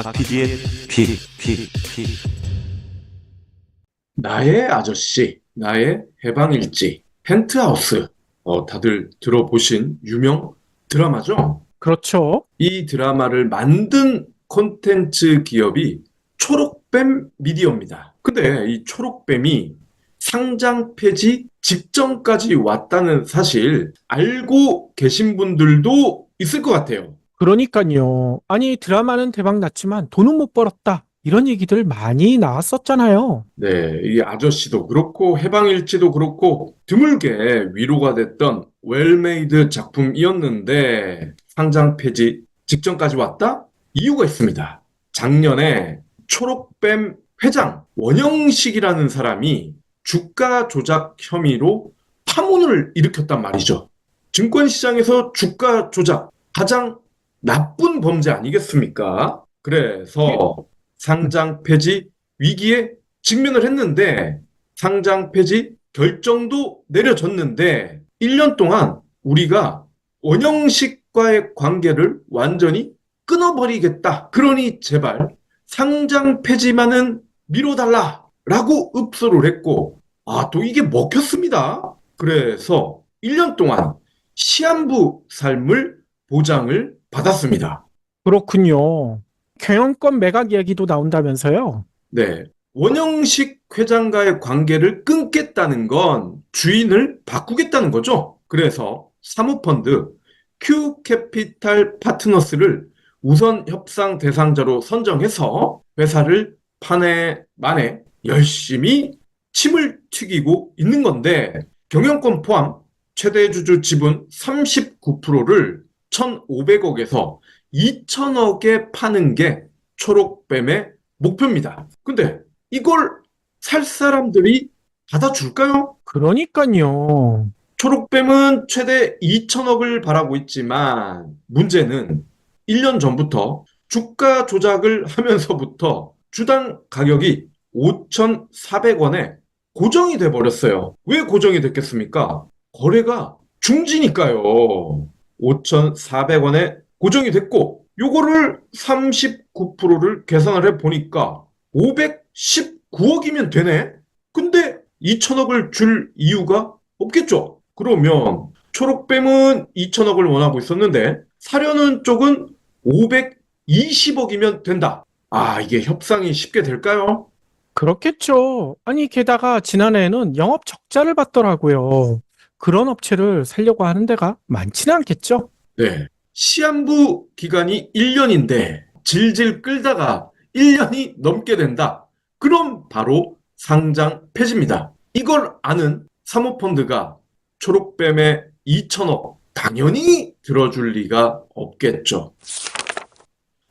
박 PD의 나의 아저씨, 나의 해방일지, 펜트하우스. 다들 들어보신 유명 드라마죠? 그렇죠. 이 드라마를 만든 콘텐츠 기업이 초록뱀 미디어입니다. 근데 이 초록뱀이 상장 폐지 직전까지 왔다는 사실 알고 계신 분들도 있을 것 같아요. 그러니까요. 아니, 드라마는 대박 났지만 돈은 못 벌었다. 이런 얘기들 많이 나왔었잖아요. 네, 이 아저씨도 그렇고 해방일지도 그렇고 드물게 위로가 됐던 웰메이드 작품이었는데 상장 폐지 직전까지 왔다? 이유가 있습니다. 작년에 초록뱀 회장 원영식이라는 사람이 주가 조작 혐의로 파문을 일으켰단 말이죠. 증권시장에서 주가 조작 가장 나쁜 범죄 아니겠습니까? 그래서 상장 폐지 위기에 직면을 했는데 상장 폐지 결정도 내려졌는데 1년 동안 우리가 원형식과의 관계를 완전히 끊어버리겠다. 그러니 제발 상장 폐지만은 미뤄달라라고 읍소를 했고 또 이게 먹혔습니다. 그래서 1년 동안 시한부 삶을 보장을 받았습니다. 그렇군요. 경영권 매각 이야기도 나온다면서요. 네. 원영식 회장과의 관계를 끊겠다는 건 주인을 바꾸겠다는 거죠. 그래서 사모펀드 큐캐피탈 파트너스를 우선 협상 대상자로 선정해서 회사를 판에 만에 열심히 침을 튀기고 있는 건데 경영권 포함 최대 주주 지분 39%를 1,500억에서 2,000억에 파는 게 초록뱀의 목표입니다. 근데 이걸 살 사람들이 받아줄까요? 그러니까요. 초록뱀은 최대 2,000억을 바라고 있지만 문제는 1년 전부터 주가 조작을 하면서부터 주당 가격이 5,400원에 고정이 돼 버렸어요. 왜 고정이 됐겠습니까? 거래가 중지니까요. 5,400원에 고정이 됐고 요거를 39%를 계산을 해 보니까 519억이면 되네? 근데 2,000억을 줄 이유가 없겠죠? 그러면 초록뱀은 2,000억을 원하고 있었는데 사려는 쪽은 520억이면 된다. 이게 협상이 쉽게 될까요? 그렇겠죠. 아니, 게다가 지난해에는 영업 적자를 봤더라고요. 그런 업체를 살려고 하는 데가 많지는 않겠죠? 네. 시한부 기간이 1년인데 질질 끌다가 1년이 넘게 된다. 그럼 바로 상장 폐지입니다. 이걸 아는 사모펀드가 초록뱀의 2천억 당연히 들어줄 리가 없겠죠.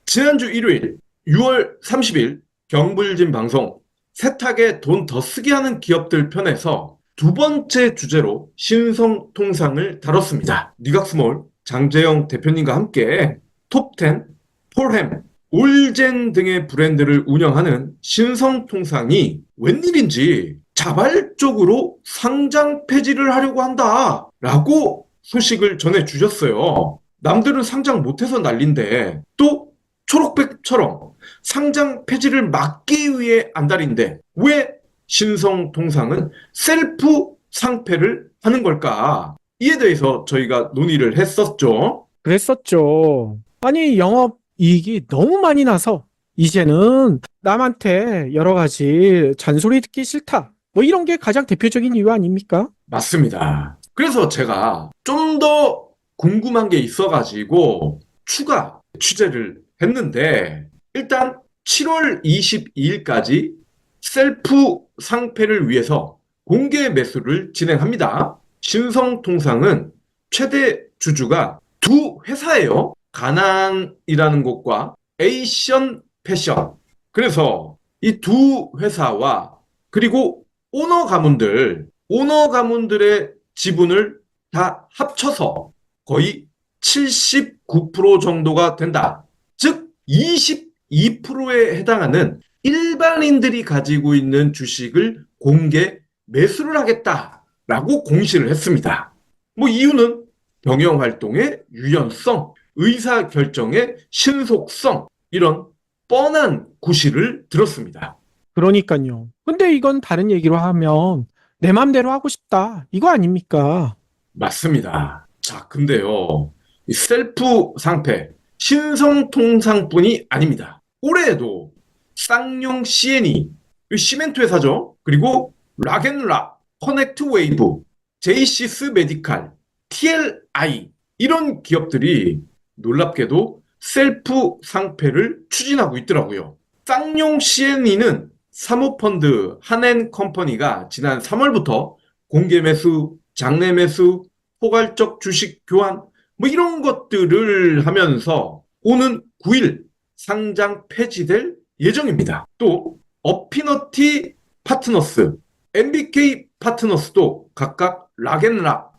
지난주 일요일 6월 30일 경불진 방송 세탁에 돈 더 쓰게 하는 기업들 편에서 두 번째 주제로 신성통상을 다뤘습니다. 니각스몰 장재영 대표님과 함께 톱10, 폴햄, 올젠 등의 브랜드를 운영하는 신성통상이 웬일인지 자발적으로 상장 폐지를 하려고 한다라고 소식을 전해주셨어요. 남들은 상장 못해서 난린데 또 초록백처럼 상장 폐지를 막기 위해 안달인데 왜 신성통상은 셀프 상폐를 하는 걸까? 이에 대해서 저희가 논의를 했었죠. 그랬었죠. 아니, 영업 이익이 너무 많이 나서 이제는 남한테 여러 가지 잔소리 듣기 싫다. 뭐 이런 게 가장 대표적인 이유 아닙니까? 맞습니다. 그래서 제가 좀 더 궁금한 게 있어가지고 추가 취재를 했는데 일단 7월 22일까지 셀프 상패를 위해서 공개 매수를 진행합니다. 신성통상은 최대 주주가 두 회사예요. 가난이라는 곳과 에이션 패션. 그래서 이 두 회사와 그리고 오너 가문들의 지분을 다 합쳐서 거의 79% 정도가 된다. 즉 22%에 해당하는 일반인들이 가지고 있는 주식을 공개 매수를 하겠다라고 공시를 했습니다. 뭐 이유는 경영 활동의 유연성, 의사 결정의 신속성 이런 뻔한 구실을 들었습니다. 그러니까요. 근데 이건 다른 얘기로 하면 내 맘대로 하고 싶다. 이거 아닙니까? 맞습니다. 자, 근데요. 이 셀프 상패, 신성통상뿐이 아닙니다. 올해에도 쌍용 CNE, 시멘트 회사죠. 그리고 락앤락, 커넥트 웨이브, 제이시스 메디칼, TLI 이런 기업들이 놀랍게도 셀프 상패를 추진하고 있더라고요. 쌍용 CNE는 사모펀드 한앤컴퍼니가 지난 3월부터 공개 매수, 장내 매수, 포괄적 주식 교환 뭐 이런 것들을 하면서 오는 9일 상장 폐지될 예정입니다. 또 어피너티 파트너스, MBK 파트너스도 각각 락앤락,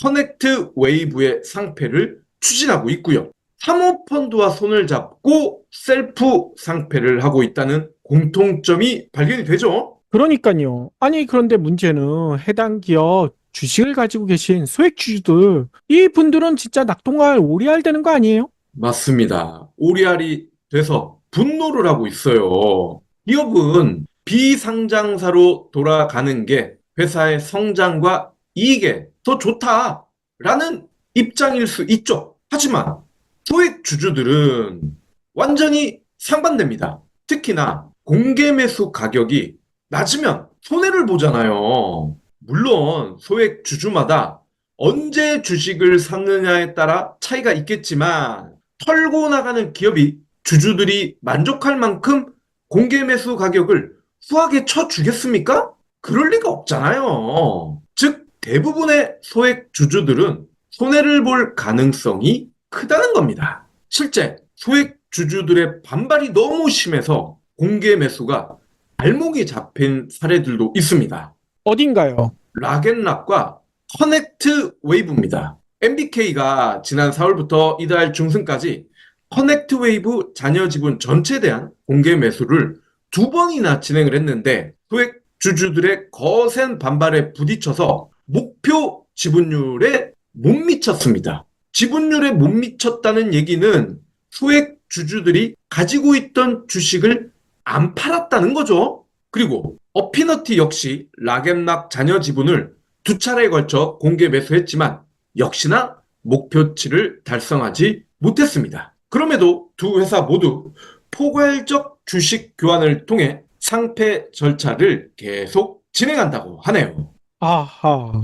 커넥트 웨이브의 상패를 추진하고 있고요. 사모펀드와 손을 잡고 셀프 상패를 하고 있다는 공통점이 발견이 되죠. 그러니까요. 아니, 그런데 문제는 해당 기업 주식을 가지고 계신 소액주주들, 이 분들은 진짜 낙동강 오리알 되는 거 아니에요? 맞습니다. 오리알이 돼서 분노를 하고 있어요. 기업은 비상장사로 돌아가는 게 회사의 성장과 이익에 더 좋다라는 입장일 수 있죠. 하지만 소액 주주들은 완전히 상반됩니다. 특히나 공개 매수 가격이 낮으면 손해를 보잖아요. 물론 소액 주주마다 언제 주식을 샀느냐에 따라 차이가 있겠지만 털고 나가는 기업이 주주들이 만족할 만큼 공개 매수 가격을 후하게 쳐주겠습니까? 그럴 리가 없잖아요. 즉 대부분의 소액 주주들은 손해를 볼 가능성이 크다는 겁니다. 실제 소액 주주들의 반발이 너무 심해서 공개 매수가 발목이 잡힌 사례들도 있습니다. 어딘가요? 락앤락과 커넥트 웨이브입니다. MBK가 지난 4월부터 이달 중순까지 커넥트 웨이브 잔여 지분 전체에 대한 공개 매수를 2번이나 진행을 했는데 소액 주주들의 거센 반발에 부딪혀서 목표 지분율에 못 미쳤습니다. 지분율에 못 미쳤다는 얘기는 소액 주주들이 가지고 있던 주식을 안 팔았다는 거죠. 그리고 어피너티 역시 락앤락 잔여 지분을 2차례에 걸쳐 공개 매수했지만 역시나 목표치를 달성하지 못했습니다. 그럼에도 두 회사 모두 포괄적 주식 교환을 통해 상패 절차를 계속 진행한다고 하네요. 아하.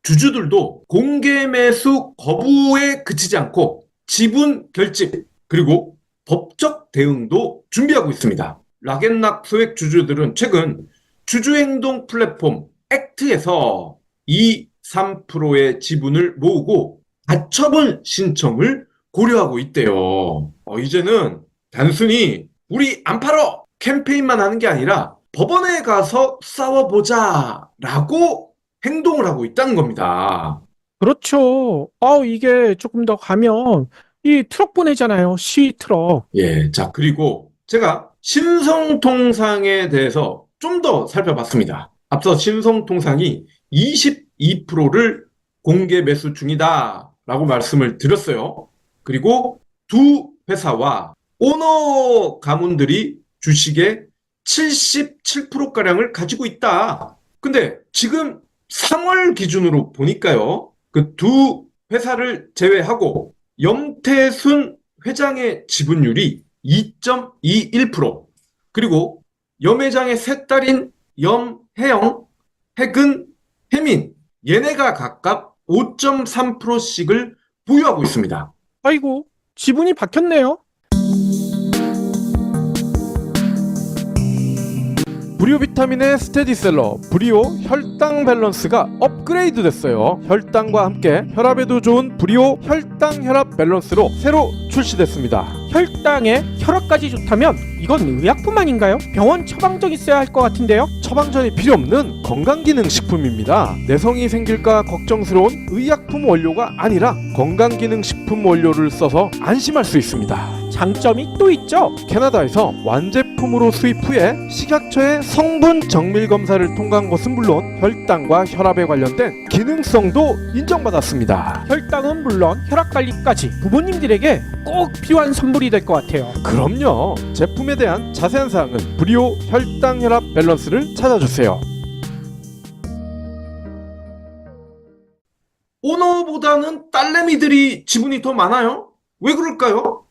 주주들도 공개 매수 거부에 그치지 않고 지분 결집 그리고 법적 대응도 준비하고 있습니다. 락앤락 소액 주주들은 최근 주주행동 플랫폼 액트에서 3%의 지분을 모으고 가처분 신청을 고려하고 있대요. 이제는 단순히 우리 안 팔어 캠페인만 하는 게 아니라 법원에 가서 싸워보자 라고 행동을 하고 있다는 겁니다. 그렇죠. 이게 조금 더 가면 이 트럭 보내잖아요. 시트럭. 예, 자, 그리고 제가 신성통상에 대해서 좀 더 살펴봤습니다. 앞서 신성통상이 22%를 공개 매수 중이다 라고 말씀을 드렸어요. 그리고 두 회사와 오너 가문들이 주식의 77%가량을 가지고 있다. 근데 지금 3월 기준으로 보니까요. 그 두 회사를 제외하고 염태순 회장의 지분율이 2.21%, 그리고 염 회장의 세 딸인 염혜영, 혜근, 혜민, 얘네가 각각 5.3%씩을 보유하고 있습니다. 아이고, 지분이 박혔네요. 브리오 비타민의 스테디셀러 브리오 혈당 밸런스가 업그레이드 됐어요. 혈당과 함께 혈압에도 좋은 브리오 혈당 혈압 밸런스로 새로 출시됐습니다. 혈당에 혈압까지 좋다면 이건 의약품 아닌가요? 병원 처방전 있어야 할 것 같은데요? 처방전이 필요 없는 건강기능식품입니다. 내성이 생길까 걱정스러운 의약품 원료가 아니라 건강기능식품 원료를 써서 안심할 수 있습니다. 장점이 또 있죠. 캐나다에서 완제품으로 수입 후에 식약처의 성분 정밀 검사를 통과한 것은 물론 혈당과 혈압에 관련된 기능성도 인정받았습니다. 혈당은 물론 혈압 관리까지 부모님들에게 꼭 필요한 선물이 될 것 같아요. 그럼요. 제품에 대한 자세한 사항은 브리오 혈당 혈압 밸런스를 찾아주세요. 오너보다는 딸내미들이 지분이 더 많아요? 왜 그럴까요?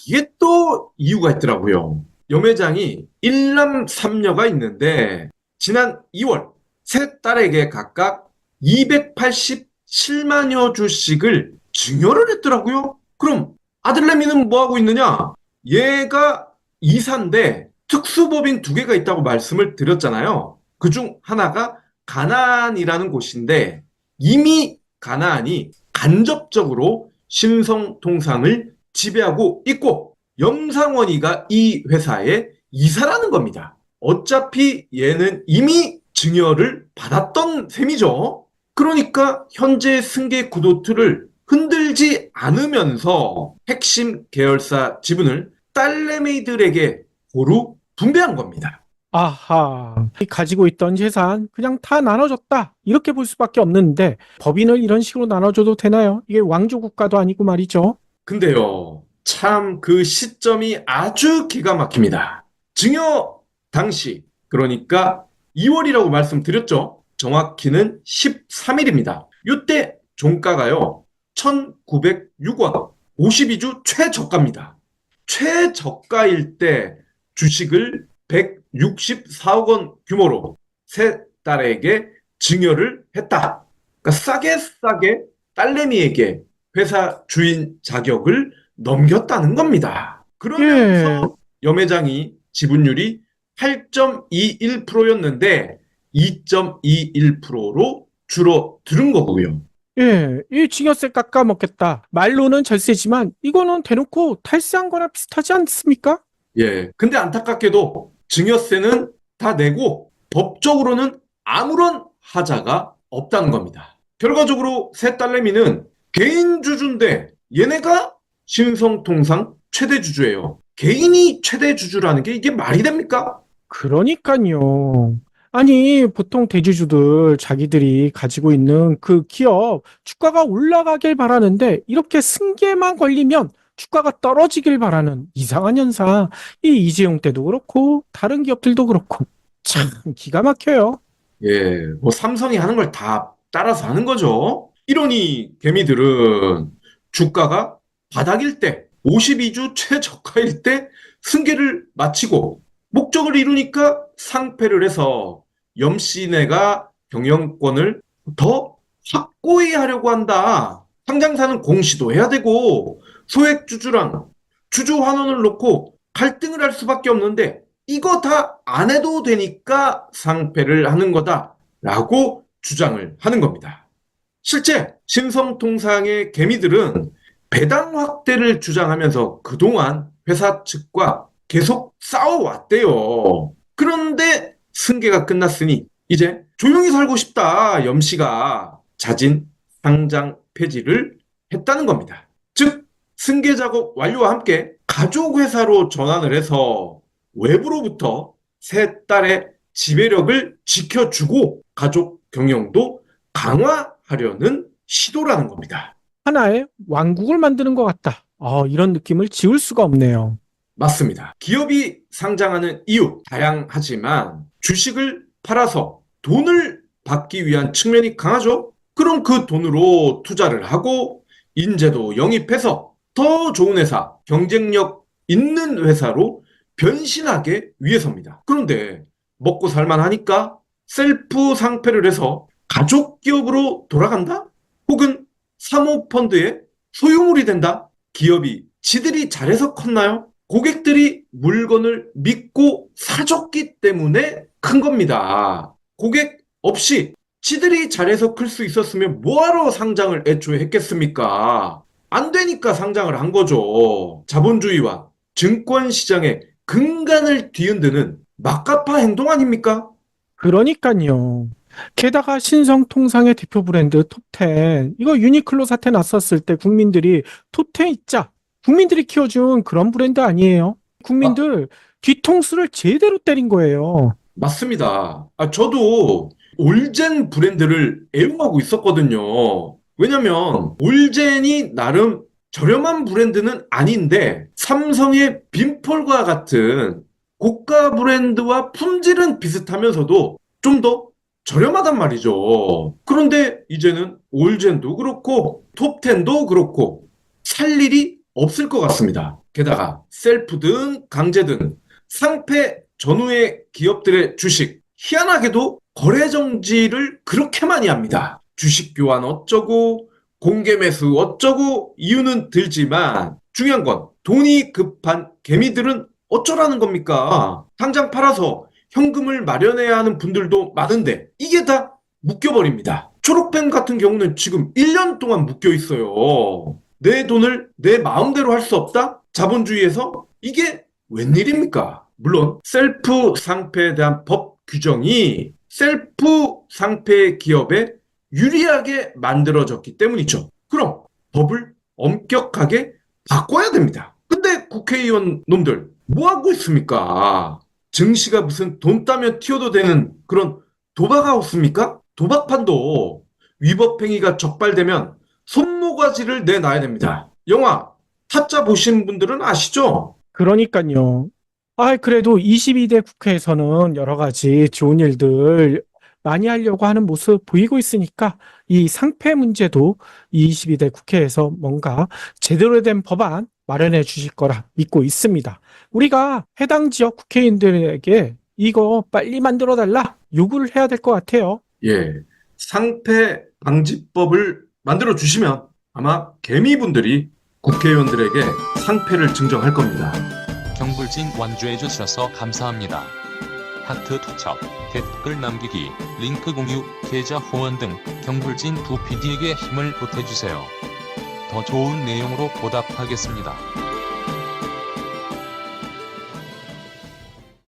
이게 또 이유가 있더라고요. 염회장이 1남 3녀가 있는데 지난 2월 세 딸에게 각각 287만여 주씩을 증여를 했더라고요. 그럼 아들내미는 뭐 하고 있느냐? 얘가 이사인데 특수법인 2개가 있다고 말씀을 드렸잖아요. 그중 하나가 가나안이라는 곳인데 이미 가나안이 간접적으로 신성통상을 지배하고 있고 염상원이가 이 회사의 이사라는 겁니다. 어차피 얘는 이미 증여를 받았던 셈이죠. 그러니까 현재 승계 구도틀을 흔들지 않으면서 핵심 계열사 지분을 딸내미들에게 고루 분배한 겁니다. 아하, 가지고 있던 재산 그냥 다 나눠줬다 이렇게 볼 수밖에 없는데 법인을 이런 식으로 나눠줘도 되나요? 이게 왕조 국가도 아니고 말이죠. 근데요, 참 그 시점이 아주 기가 막힙니다. 증여 당시, 그러니까 2월이라고 말씀드렸죠. 정확히는 13일입니다. 이때 종가가요, 1,906원, 52주 최저가입니다. 최저가일 때 주식을 164억 원 규모로 세 딸에게 증여를 했다. 그러니까 싸게 딸내미에게 회사 주인 자격을 넘겼다는 겁니다. 그러면서 염회장이 지분율이 8.21%였는데 2.21%로 줄어드는 거고요. 예, 이 증여세 깎아 먹겠다. 말로는 절세지만 이거는 대놓고 탈세한 거나 비슷하지 않습니까? 예. 근데 안타깝게도 증여세는 다 내고 법적으로는 아무런 하자가 없다는 겁니다. 결과적으로 세 딸내미는 개인 주주인데 얘네가 신성통상 최대 주주예요. 개인이 최대 주주라는 게 이게 말이 됩니까? 그러니까요. 아니, 보통 대주주들 자기들이 가지고 있는 그 기업 주가가 올라가길 바라는데 이렇게 승계만 걸리면 주가가 떨어지길 바라는 이상한 현상. 이 이재용 때도 그렇고 다른 기업들도 그렇고 참 기가 막혀요. 예, 뭐 삼성이 하는 걸 다 따라서 하는 거죠. 이러니 개미들은 주가가 바닥일 때, 52주 최저가일 때 승계를 마치고 목적을 이루니까 상패를 해서 염씨네가 경영권을 더 확고히 하려고 한다. 상장사는 공시도 해야 되고 소액주주랑 주주 환원을 놓고 갈등을 할 수밖에 없는데 이거 다 안 해도 되니까 상패를 하는 거다라고 주장을 하는 겁니다. 실제 신성통상의 개미들은 배당 확대를 주장하면서 그동안 회사 측과 계속 싸워왔대요. 그런데 승계가 끝났으니 이제 조용히 살고 싶다 염씨가 자진 상장 폐지를 했다는 겁니다. 즉 승계 작업 완료와 함께 가족회사로 전환을 해서 외부로부터 세 딸의 지배력을 지켜주고 가족 경영도 강화하려는 시도라는 겁니다. 하나의 왕국을 만드는 것 같다. 이런 느낌을 지울 수가 없네요. 맞습니다. 기업이 상장하는 이유 다양하지만 주식을 팔아서 돈을 받기 위한 측면이 강하죠. 그럼 그 돈으로 투자를 하고 인재도 영입해서 더 좋은 회사, 경쟁력 있는 회사로 변신하기 위해서입니다. 그런데 먹고 살만하니까 셀프 상패를 해서 가족 기업으로 돌아간다? 혹은 사모펀드의 소유물이 된다? 기업이 지들이 잘해서 컸나요? 고객들이 물건을 믿고 사줬기 때문에 큰 겁니다. 고객 없이 지들이 잘해서 클 수 있었으면 뭐하러 상장을 애초에 했겠습니까? 안 되니까 상장을 한 거죠. 자본주의와 증권시장의 근간을 뒤흔드는 막가파 행동 아닙니까? 그러니까요. 게다가 신성통상의 대표 브랜드 톱텐 이거 유니클로 사태 났었을 때 국민들이 톱텐 있자 국민들이 키워준 그런 브랜드 아니에요. 국민들 뒤통수를 제대로 때린 거예요. 맞습니다. 저도 올젠 브랜드를 애용하고 있었거든요. 왜냐면 올젠이 나름 저렴한 브랜드는 아닌데 삼성의 빔폴과 같은 고가 브랜드와 품질은 비슷하면서도 좀 더 저렴하단 말이죠. 그런데 이제는 올젠도 그렇고 톱10도 그렇고 살 일이 없을 것 같습니다. 게다가 셀프든 강제든 상패 전후의 기업들의 주식, 희한하게도 거래 정지를 그렇게 많이 합니다. 주식 교환 어쩌고 공개 매수 어쩌고 이유는 들지만 중요한 건 돈이 급한 개미들은 어쩌라는 겁니까? 당장 팔아서 현금을 마련해야 하는 분들도 많은데 이게 다 묶여버립니다. 초록뱀 같은 경우는 지금 1년 동안 묶여 있어요. 내 돈을 내 마음대로 할 수 없다? 자본주의에서? 이게 웬일입니까? 물론 셀프 상패에 대한 법 규정이 셀프 상패 기업에 유리하게 만들어졌기 때문이죠. 그럼 법을 엄격하게 바꿔야 됩니다. 근데 국회의원 놈들 뭐 하고 있습니까? 증시가 무슨 돈 따면 튀어도 되는 그런 도박하우스입니까? 도박판도 위법행위가 적발되면 손모가지를 내놔야 됩니다. 영화 타짜 보신 분들은 아시죠? 그러니까요. 그래도 22대 국회에서는 여러 가지 좋은 일들 많이 하려고 하는 모습 보이고 있으니까 이 상패 문제도 22대 국회에서 뭔가 제대로 된 법안 마련해 주실 거라 믿고 있습니다. 우리가 해당 지역 국회의원들에게 이거 빨리 만들어 달라 요구를 해야 될 것 같아요. 예, 상패 방지법을 만들어 주시면 아마 개미분들이 국회의원들에게 상패를 증정할 겁니다. 경불진 완주해 주셔서 감사합니다. 하트 투척, 댓글 남기기, 링크 공유, 계좌 후원 등 경불진 두 PD에게 힘을 보태주세요. 더 좋은 내용으로 보답하겠습니다.